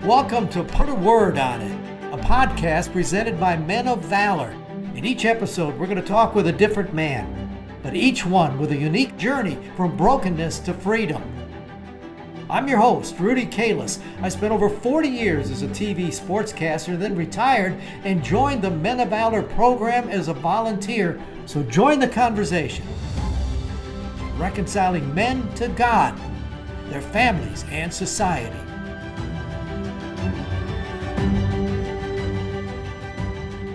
Welcome to Put a Word on It, a podcast presented by Men of Valor. In each episode, we're going to talk with a different man, but each one with a unique journey from brokenness to freedom. I'm your host, Rudy Kalis. I spent over 40 years as a TV sportscaster, then retired and joined the Men of Valor program as a volunteer. So join the conversation. Reconciling men to God, their families, and society.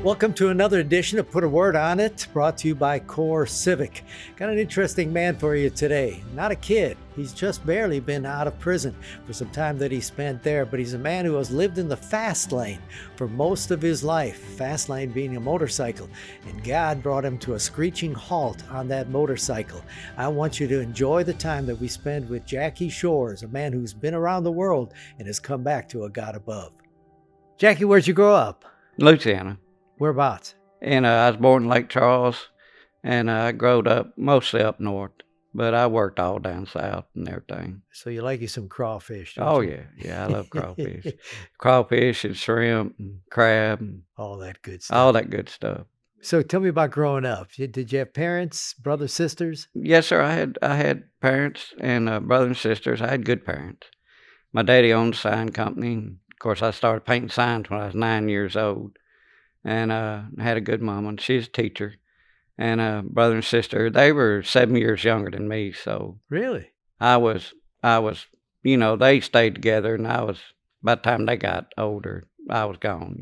Welcome to another edition of Put a Word on It, brought to you by Core Civic. Got an interesting man for you today. Not a kid. He's just barely been out of prison for some time that he spent there, but he's a man who has lived in the fast lane for most of his life, fast lane being a motorcycle, and God brought him to a screeching halt on that motorcycle. I want you to enjoy the time that we spend with Jackie Shores, a man who's been around the world and has come back to a God above. Jackie, where'd you grow up? Louisiana. Whereabouts? And I was born in Lake Charles, and I growed up mostly up north, but I worked all down south and everything. So you like you some crawfish, Oh, you? yeah, I love crawfish. Crawfish and shrimp and crab and All that good stuff. all that good stuff. So tell me about growing up. Did you have parents, brothers, sisters? Yes, sir, I had parents and brothers and sisters. I had good parents. My daddy owned a sign company. And of course, I started painting signs when I was 9 years old. And I had a good mama, and she's a teacher. And brother and sister, they were 7 years younger than me. So Really? I was, they stayed together, and by the time they got older, I was gone.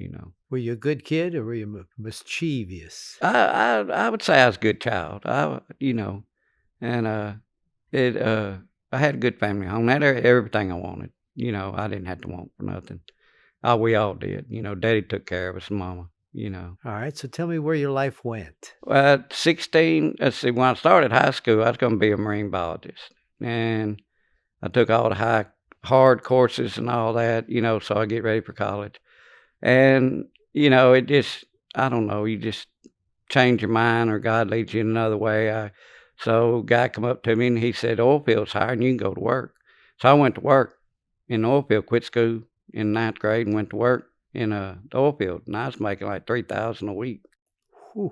Were you a good kid or were you mischievous? I would say I was a good child. And I had a good family home. I had everything I wanted. I didn't have to want for nothing. We all did. Daddy took care of us, and mama. All right, so tell me where your life went. At 16, let's see, when I started high school, I was going to be a marine biologist. And I took all the hard courses and all that, so I get ready for college. And, it just, I don't know, you just change your mind or God leads you in another way. So a guy come up to me and he said, oil field's hiring, you can go to work. So I went to work in the oil field, quit school in ninth grade and went to work in the oil field, and I was making like $3,000 a week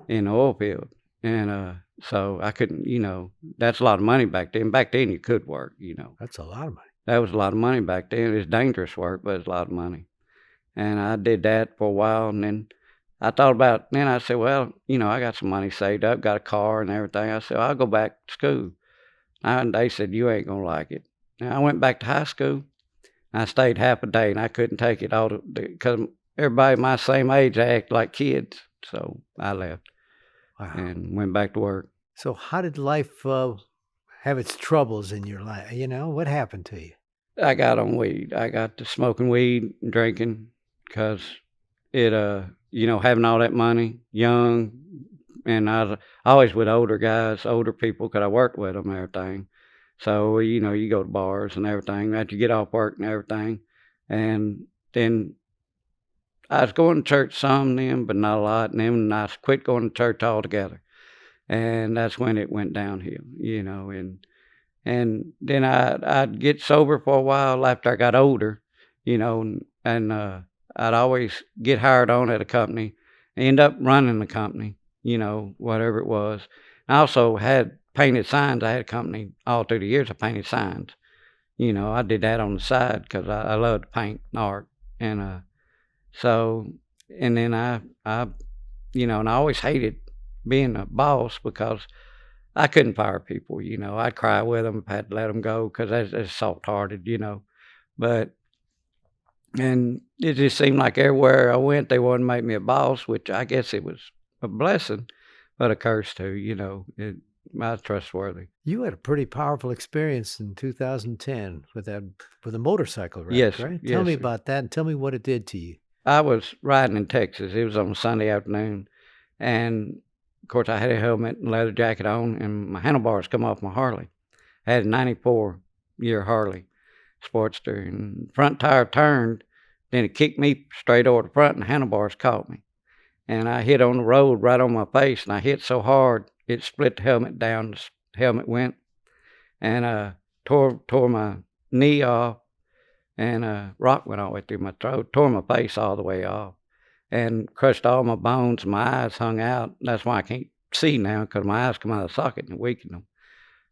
in the oil field. And so I couldn't, that's a lot of money back then. Back then you could work, That's a lot of money. That was a lot of money back then. It was dangerous work, but it's a lot of money. And I did that for a while, and then I said, well, I got some money saved up, got a car and everything. I said, I'll go back to school. And they said, you ain't going to like it. And I went back to high school. I stayed half a day, and I couldn't take it all because everybody my same age act like kids. So I left and went back to work. So how did life have its troubles in your life? What happened to you? I got on weed. I got to smoking weed and drinking because it, having all that money, young, and I was always with older guys, older people, because I worked with them and everything. So, you go to bars and everything after you get off work and everything. And then I was going to church some then, but not a lot. And then I quit going to church altogether. And that's when it went downhill, and then I'd get sober for a while after I got older, and I'd always get hired on at a company, end up running the company, whatever it was. I also had painted signs. I had a company all through the years. I painted signs. I did that on the side because I love to paint art. And and then I and I always hated being a boss because I couldn't fire people. I'd cry with them if I had to let them go because that's soft-hearted, and it just seemed like everywhere I went, they wanted to make me a boss, which I guess it was a blessing, but a curse too, I was trustworthy. You had a pretty powerful experience in 2010 with a motorcycle wreck, Yes, right? yes, Tell me sir. about that and tell me what it did to you. I was riding in Texas. It was on a Sunday afternoon, and of course I had a helmet and leather jacket on, and my handlebars come off my Harley. I had a 94 year Harley Sportster, and front tire turned, then it kicked me straight over the front, and the handlebars caught me. And I hit on the road right on my face, and I hit so hard, it split the helmet down. The helmet went, and tore my knee off, and a rock went all the way through my throat, tore my face all the way off, and crushed all my bones. My eyes hung out. That's why I can't see now, because my eyes come out of the socket and weakened them.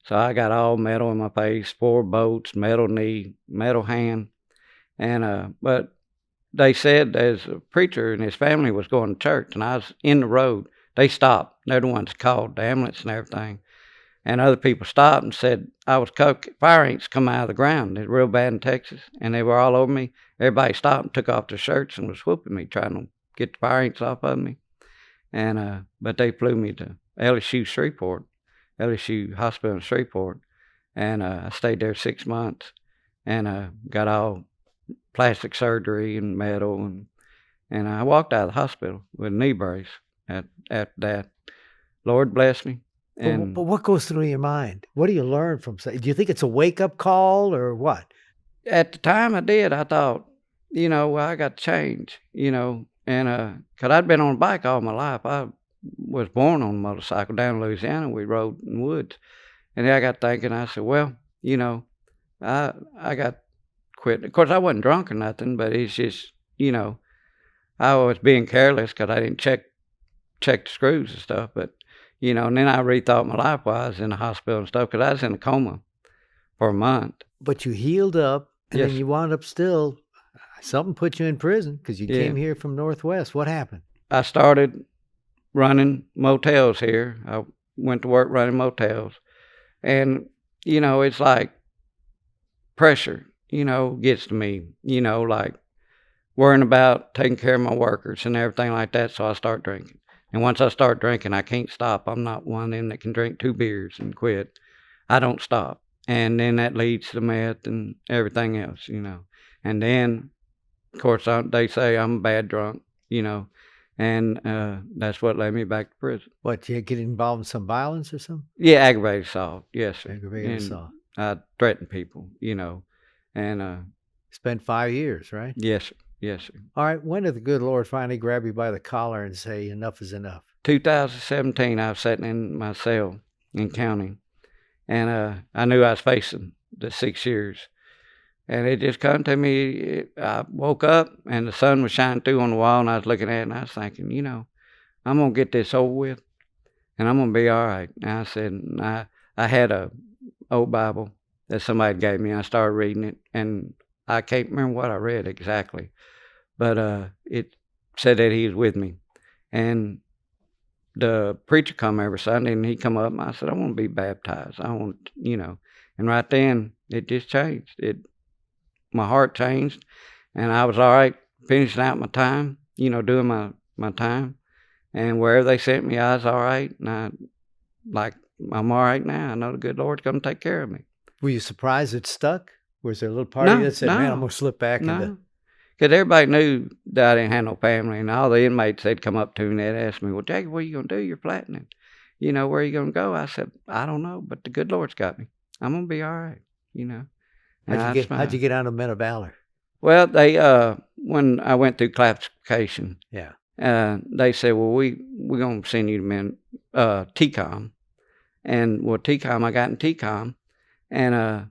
So I got all metal in my face, 4 bolts, metal knee, metal hand, and but they said as a preacher and his family was going to church, and I was in the road. They stopped. They're the ones that called the ambulance and everything. And other people stopped and said I was fire ants come out of the ground. It's real bad in Texas, and they were all over me. Everybody stopped and took off their shirts and was whooping me, trying to get the fire ants off of me. And but they flew me to LSU Hospital in Shreveport, and I stayed there 6 months, and got all plastic surgery and metal, and I walked out of the hospital with a knee brace. After that, Lord bless me. And But what goes through your mind? What do you learn from? Do you think it's a wake up call or what? at the time I did, I thought, well, I got to change, and 'cause I'd been on a bike all my life. I was born on a motorcycle down in Louisiana. We rode in the woods, and then I got thinking. I said, well, I got to quit. Of course, I wasn't drunk or nothing, but it's just, I was being careless because I didn't check the screws and stuff. But and then I rethought my life while I was in the hospital and stuff, because I was in a coma for a month. But you healed up, and Yes. then you wound up still. Something put you in prison because you Yeah. came here from Northwest. What happened? I started running motels here. I went to work running motels. And, it's like pressure, gets to me, like worrying about taking care of my workers and everything like that. So I start drinking. And once I start drinking, I can't stop. I'm not one of them that can drink 2 beers and quit. I don't stop. And then that leads to meth and everything else, And then, of course, they say I'm a bad drunk, and that's what led me back to prison. What, you get involved in some violence or something? Yeah, aggravated assault. Yes, sir. Aggravated And assault. I threatened people, and Spent 5 years, right? yes, sir. Yes, sir. All right. When did the good Lord finally grab you by the collar and say, enough is enough? 2017, I was sitting in my cell in county, and I knew I was facing the 6 years. And it just come to me, I woke up, and the sun was shining through on the wall, and I was looking at it, and I was thinking, I'm going to get this over with, and I'm going to be all right. And I said, I had a old Bible that somebody gave me. I started reading it, and I can't remember what I read exactly, but it said that he was with me. And the preacher come every Sunday, and he come up, and I said, I want to be baptized. I want, and right then, it just changed. My heart changed, and I was all right finishing out my time, doing my time. And wherever they sent me, I was all right. And I'm all right now. I know the good Lord's going to take care of me. Were you surprised it stuck? Was there a little part of you that said, man, I'm going to slip back into... No, because everybody knew that I didn't have no family, and all the inmates, they'd come up to me and they'd ask me, well, Jackie, what are you going to do? You're flattening. Where are you going to go? I said, I don't know, but the good Lord's got me. I'm going to be all right, How'd you get on to Men of Valor? Well, they when I went through classification, Yeah. they said, well, we're going to send you to TCOM. And TCOM, I got in TCOM, and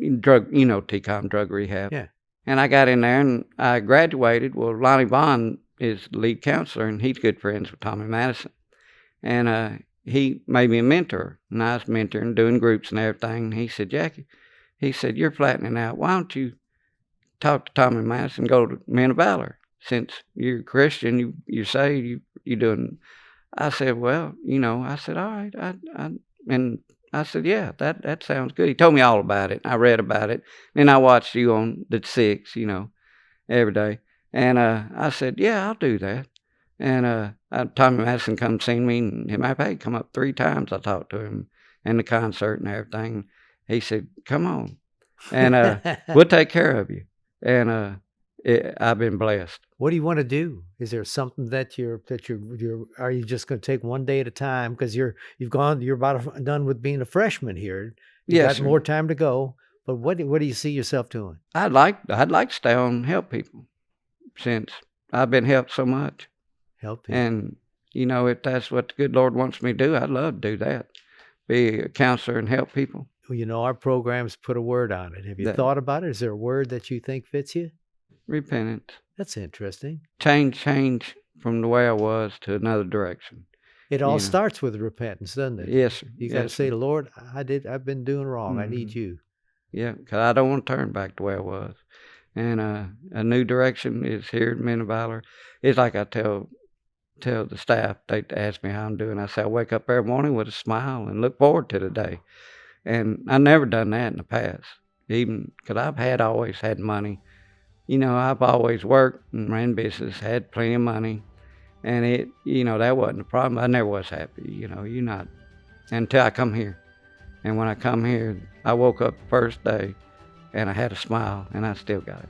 TCOM, drug rehab. Yeah. And I got in there, and I graduated. Well, Lonnie Bond is the lead counselor, and he's good friends with Tommy Madison. And he made me a mentor, and I was mentoring, doing groups and everything. And he said, Jackie, you're flattening out. Why don't you talk to Tommy Madison and go to Men of Valor? Since you're a Christian, you say you're doing. I said, well, I said, all right. And I said, yeah, that sounds good. He told me all about it. I read about it. Then I watched you on the 6, every day. And I said, yeah, I'll do that. And Tommy Madison come see me, and he might come up 3 times. I talked to him in the concert and everything. He said, come on, and we'll take care of you. And I've been blessed. What do you want to do? Is there something that you're are you just going to take one day at a time? Because you're about done with being a freshman here. You Yes, got sir. more time to go. But what do you see yourself doing? I'd like to stay on and help people, since I've been helped so much. Help people. And if that's what the good Lord wants me to do, I'd love to do that. Be a counselor and help people. You know, our programs put a word on it. Have you That thought about it? Is there a word that you think fits you? repentance. That's interesting. Change from the way I was to another direction. It all You know. starts with repentance, doesn't it? Yes, sir. You got to Yes, say, sir. Lord, I've been doing wrong. I need you. Yeah, 'cause I don't want to turn back the way I was. And a new direction is here at Men of Valor. It's like I tell the staff, they ask me how I'm doing. I say I wake up every morning with a smile and look forward to the day. And I never done that in the past, even because I've always had money. You know, I've always worked and ran business, had plenty of money, and that wasn't a problem. I never was happy. You're not until I come here. And when I come here, I woke up the first day and I had a smile, and I still got it.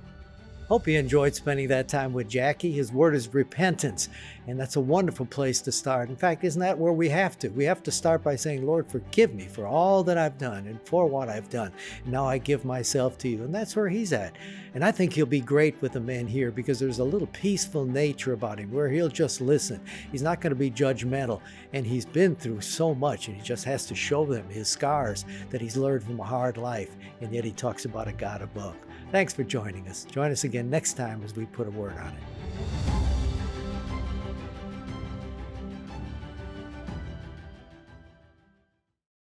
Hope you enjoyed spending that time with Jackie. His word is repentance, and that's a wonderful place to start. In fact, isn't that where we have to? We have to start by saying, Lord, forgive me for all that I've done and for what I've done. And now I give myself to you. And that's where he's at. And I think he'll be great with the men here because there's a little peaceful nature about him where he'll just listen. He's not going to be judgmental. And he's been through so much, and he just has to show them his scars that he's learned from a hard life. And yet he talks about a God above. Thanks for joining us. Join us again next time as we put a word on it.